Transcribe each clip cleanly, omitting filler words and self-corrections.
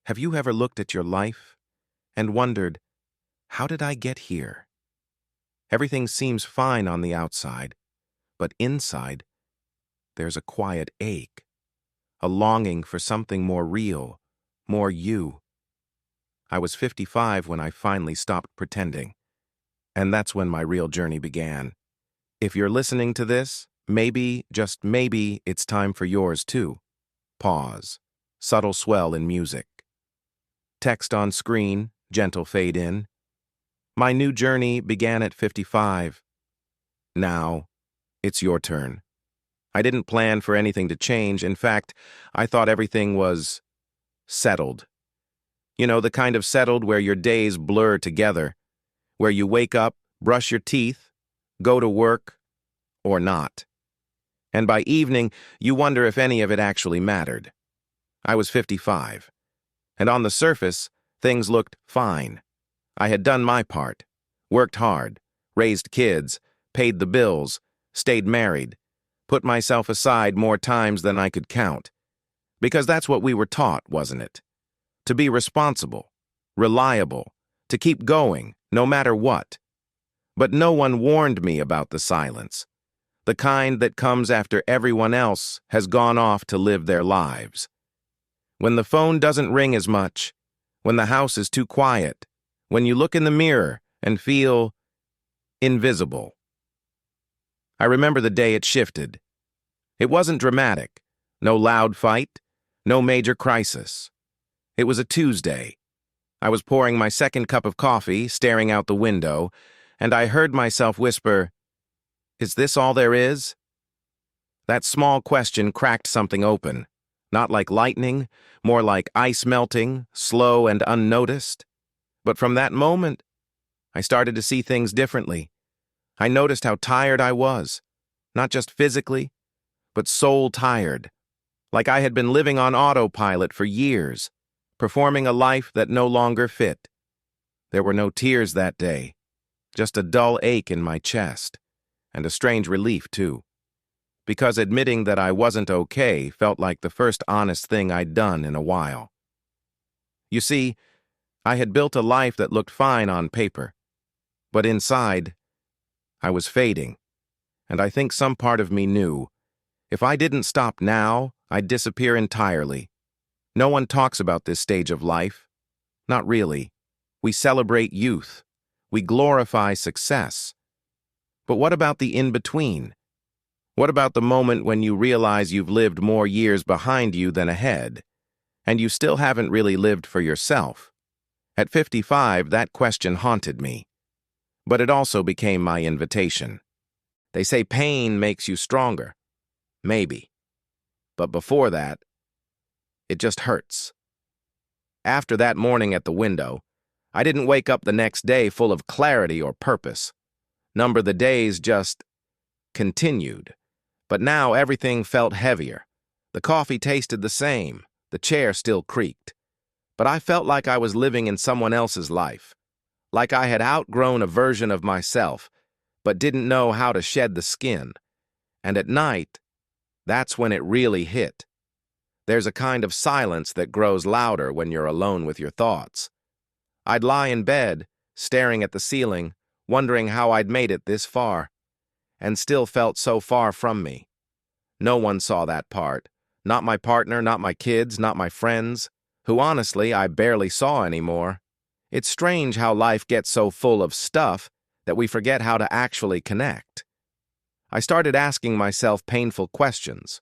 Have you ever looked at your life and wondered, how did I get here? Everything seems fine on the outside, but inside, there's a quiet ache, a longing for something more real, more you. I was 55 when I finally stopped pretending, and that's when my real journey began. If you're listening to this, maybe, just maybe, it's time for yours too. Pause. Subtle swell in music. Text on screen, gentle fade in. My new journey began at 55. Now, it's your turn. I didn't plan for anything to change. In fact, I thought everything was settled. You know, the kind of settled where your days blur together, where you wake up, brush your teeth, go to work, or not. And by evening, you wonder if any of it actually mattered. I was 55. And on the surface, things looked fine. I had done my part, worked hard, raised kids, paid the bills, stayed married, put myself aside more times than I could count. Because that's what we were taught, wasn't it? To be responsible, reliable, to keep going, no matter what. But no one warned me about the silence, the kind that comes after everyone else has gone off to live their lives. When the phone doesn't ring as much, when the house is too quiet, when you look in the mirror and feel invisible. I remember the day it shifted. It wasn't dramatic, no loud fight, no major crisis. It was a Tuesday. I was pouring my second cup of coffee, staring out the window, and I heard myself whisper, "Is this all there is?" That small question cracked something open. Not like lightning, more like ice melting, slow and unnoticed. But from that moment, I started to see things differently. I noticed how tired I was, not just physically, but soul tired, like I had been living on autopilot for years, performing a life that no longer fit. There were no tears that day, just a dull ache in my chest, and a strange relief, too. Because admitting that I wasn't okay felt like the first honest thing I'd done in a while. You see, I had built a life that looked fine on paper, but inside, I was fading, and I think some part of me knew, if I didn't stop now, I'd disappear entirely. No one talks about this stage of life. Not really. We celebrate youth. We glorify success. But what about the in-between? What about the moment when you realize you've lived more years behind you than ahead, and you still haven't really lived for yourself? At 55, that question haunted me. But it also became my invitation. They say pain makes you stronger. Maybe. But before that, it just hurts. After that morning at the window, I didn't wake up the next day full of clarity or purpose. Number the days just continued. But now everything felt heavier. The coffee tasted the same. The chair still creaked. But I felt like I was living in someone else's life. Like I had outgrown a version of myself, but didn't know how to shed the skin. And at night, that's when it really hit. There's a kind of silence that grows louder when you're alone with your thoughts. I'd lie in bed, staring at the ceiling, wondering how I'd made it this far, and still felt so far from me. No one saw that part. Not my partner, not my kids, not my friends, who honestly I barely saw anymore. It's strange how life gets so full of stuff that we forget how to actually connect. I started asking myself painful questions.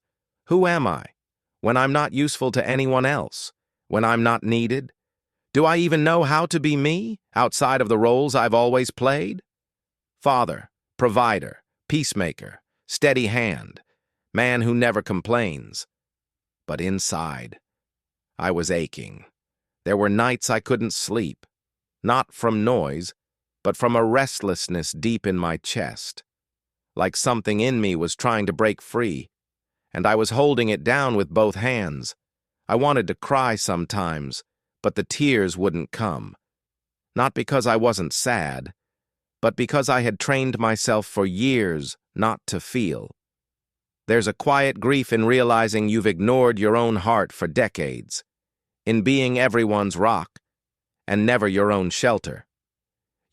Who am I? When I'm not useful to anyone else? When I'm not needed? Do I even know how to be me, outside of the roles I've always played? Father, provider, peacemaker, steady hand, man who never complains. But inside, I was aching. There were nights I couldn't sleep, not from noise, but from a restlessness deep in my chest. Like something in me was trying to break free, and I was holding it down with both hands. I wanted to cry sometimes, but the tears wouldn't come. Not because I wasn't sad, but because I had trained myself for years not to feel. There's a quiet grief in realizing you've ignored your own heart for decades. in being everyone's rock, and never your own shelter.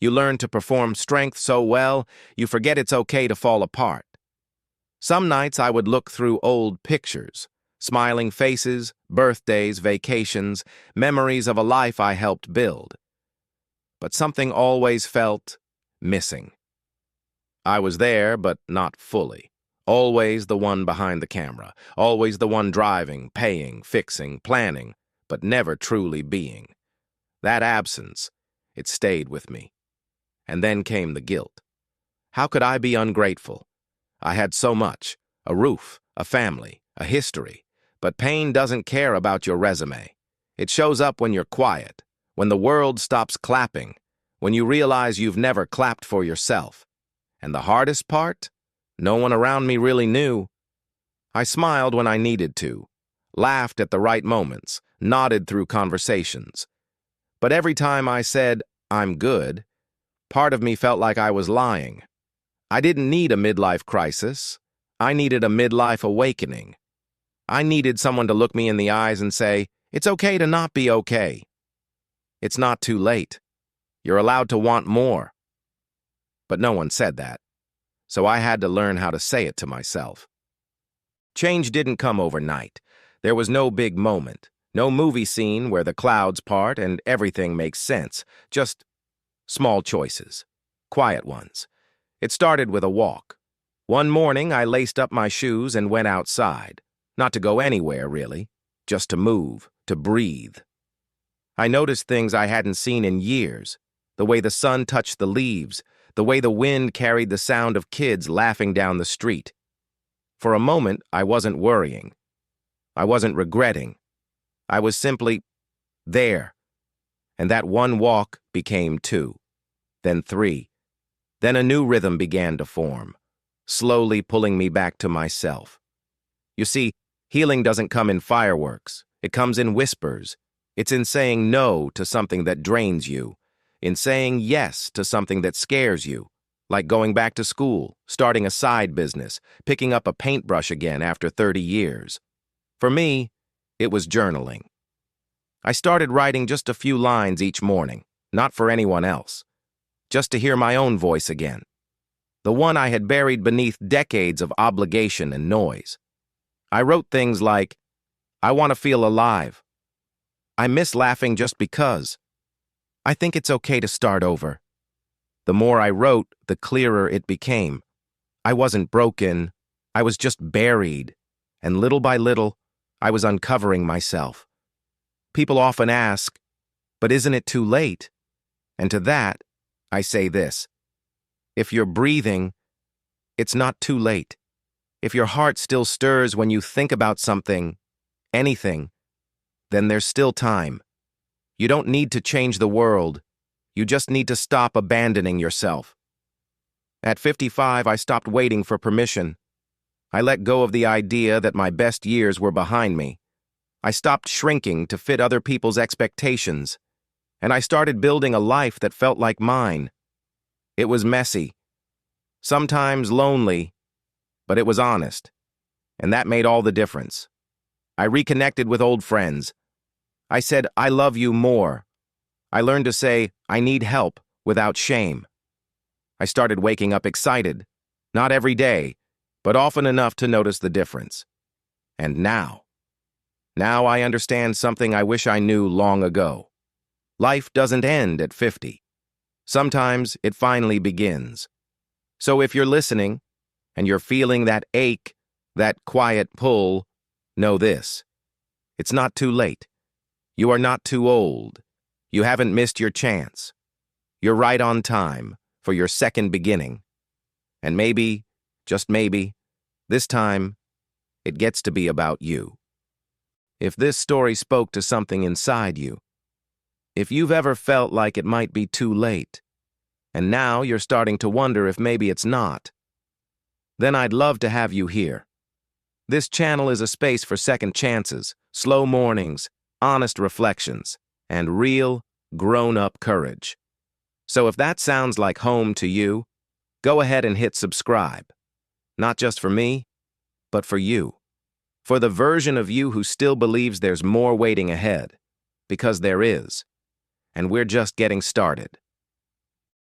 You learn to perform strength so well, you forget it's okay to fall apart. Some nights I would look through old pictures, smiling faces, birthdays, vacations, memories of a life I helped build. But something always felt missing. I was there, but not fully. Always the one behind the camera, always the one driving, paying, fixing, planning, but never truly being. That absence, it stayed with me. And then came the guilt. How could I be ungrateful? I had so much, a roof, a family, a history, but pain doesn't care about your resume. It shows up when you're quiet, when the world stops clapping, when you realize you've never clapped for yourself. And the hardest part? No one around me really knew. I smiled when I needed to, laughed at the right moments, nodded through conversations. But every time I said, "I'm good," part of me felt like I was lying. I didn't need a midlife crisis. I needed a midlife awakening. I needed someone to look me in the eyes and say, "It's okay to not be okay. It's not too late. You're allowed to want more." But no one said that, so I had to learn how to say it to myself. Change didn't come overnight. There was no big moment, no movie scene where the clouds part and everything makes sense, just small choices, quiet ones. It started with a walk. One morning, I laced up my shoes and went outside. Not to go anywhere, really, just to move, to breathe. I noticed things I hadn't seen in years, the way the sun touched the leaves, the way the wind carried the sound of kids laughing down the street. For a moment, I wasn't worrying. I wasn't regretting. I was simply there. And that one walk became 2, then 3. Then a new rhythm began to form, slowly pulling me back to myself. You see, healing doesn't come in fireworks. It comes in whispers. It's in saying no to something that drains you, in saying yes to something that scares you, like going back to school, starting a side business, picking up a paintbrush again after 30 years. For me, it was journaling. I started writing just a few lines each morning, not for anyone else, just to hear my own voice again, the one I had buried beneath decades of obligation and noise. I wrote things like, "I want to feel alive. I miss laughing just because. I think it's okay to start over." The more I wrote, the clearer it became. I wasn't broken. I was just buried. And little by little, I was uncovering myself. People often ask, "But isn't it too late?" And to that, I say this: if you're breathing, it's not too late. If your heart still stirs when you think about something, anything, then there's still time. You don't need to change the world. You just need to stop abandoning yourself. At 55, I stopped waiting for permission. I let go of the idea that my best years were behind me. I stopped shrinking to fit other people's expectations, and I started building a life that felt like mine. It was messy, sometimes lonely, but it was honest, and that made all the difference. I reconnected with old friends. I said, "I love you" more. I learned to say, "I need help" without shame. I started waking up excited, not every day, but often enough to notice the difference. And now I understand something I wish I knew long ago. Life doesn't end at 50. Sometimes it finally begins. So if you're listening, and you're feeling that ache, that quiet pull, know this: it's not too late. You are not too old. You haven't missed your chance. You're right on time for your second beginning. And maybe, just maybe, this time, it gets to be about you. If this story spoke to something inside you, if you've ever felt like it might be too late, and now you're starting to wonder if maybe it's not, then I'd love to have you here. This channel is a space for second chances, slow mornings, honest reflections, and real, grown-up courage. So if that sounds like home to you, go ahead and hit subscribe. Not just for me, but for you. For the version of you who still believes there's more waiting ahead. Because there is. And we're just getting started.